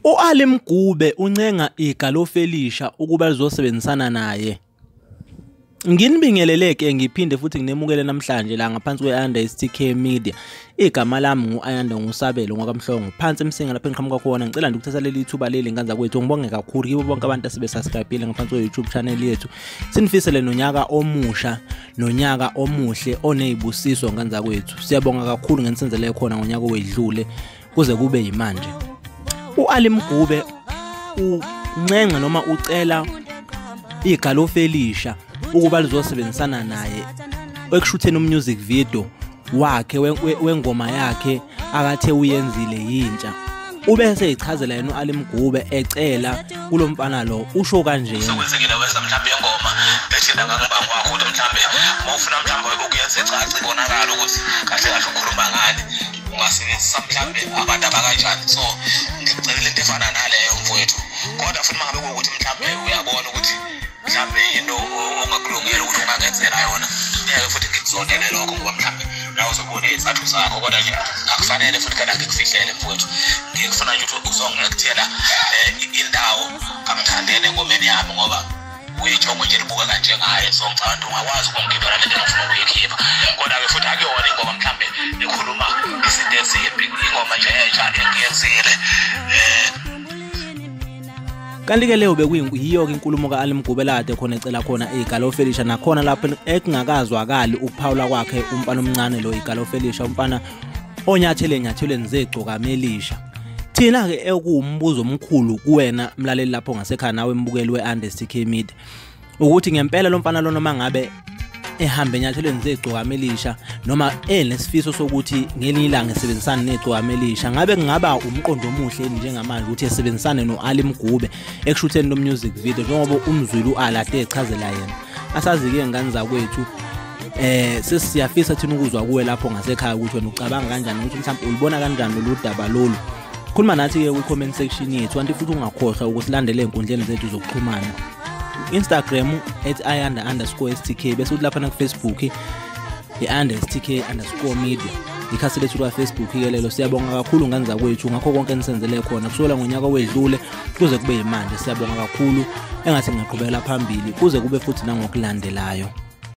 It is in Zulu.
U-Ali Mgube uncenga igalo Felisha ukuba lizosebenzisana naye. Nginibingeleleke ngiphinde futhi nginemukele namhlanje la ngaphansi kwe STK Media. Igama lami ngu-Ayanda Ngusabelo ngwakamhlongo. Phansi emsinga lapha engiqhamuka khona ngicela ukuthatha leli thuba leli nganza kwethu ngibonge kakhulu kibo bonke abantu asebesubscribe ngaphansi kwe-YouTube channel yethu. Sinifisele nonyaka omusha nonyaka omuhle onezibusiso nganza kwethu. Siyabonga kakhulu ngenisenzele khona ngonyaka owedlule kuze kube yimanje. U-Ali Mgube uncenga noma ucela igalo Felisha ukuba lizosebenzisana naye ekushutheni music video wakhe wengoma yakhe akathe uyenzile yintsha. Ubese ichazela yena u-Ali Mgube ecela kulomfana lo usho kanjena. Sokwenzekile wenza mhlambe ingoma ethina ngangibanga wakho ukuthi mhlambe mawufuna mhlambe ukuyenza ecaci ibonakala ukuthi kahle kahle ukhuluma ngani ungasebenzisa mhlambe abantu abakanjani. So ngicela into efana naleyo mfowethu, kodwa futhi mangabe ukuthi mhlambe uyabona ukuthi mhlambe into ongakulungela ukuthi ungangenzela yona, ngeke futhi ngikuzondele lokho ngoba mhlambe nawe uzobona izathu zakho, kodwa nje akufanele futhi kana ngikufihlele mfowethu. Ngikufuna nje ukuthi uzongikuthela indawo kamthandene engomeni yami ngoba uyijongo nje libuka kanje ngaye. So ngicabanga ungakwazi ukumkhipha lento engifuna ukuyikhipha, kodwa-ke futhi akuyona ingoma mhlambe ekhuluma izinto ezimbi, ingoma nje entsha engiyenzile. Kanti ke leyo bekuyiyo inkulumo ka-Ali Mgube lade khona ecela khona igalo Felisha, nakhona lapho ekungakazwakali ukuphawula kwakhe umfana omncane lo igalo Felisha, umfana onyatheleni zegcoka Melisha. Thina ke ekuwumbuzo omkhulu kuwena mlaleli lapho ngasekhaya nawe mbukeli we-STK Media ukuthi ngempela lo mfana lo noma ngabe ehambe enyathelweni zegcoka Melisha noma enesifiso sokuthi ngelinye ilanga esebenzisana negcoka Melisha, ngabe kungaba umqondo omuhle njengamanje ukuthi esebenzisane no-Ali Mgube ekushutheni lo music video njengoba umzulu u-Ali ade echazela yena. Asazi-ke ngani zakwethu sesiyafisa thina ukuzwa kuwe lapho ngasekhaya ukuthi wena ucabanga kanjani ukuthi mhlawumbe ulibona kanjani lolu daba lolu. Khuluma nathi-ke kwi-comment section yethu, kanti futhi ungakhohlwa ukuthi landele ey'nkundleni zethu zokuxhumana, Instagram @ayanda_stk, bese uthi lapha naku-Facebook i_STK_media, ikhasi lethu kwa-Facebook ke lelo. Siyabonga kakhulu ngani zakwethu ngakho konke enisenzele khona kusukela ngonyaka owedlule kuze kube yimanje. Siyabonga kakhulu engathi ngingaqhubekela phambili kuze kube futhi nangokulandelayo.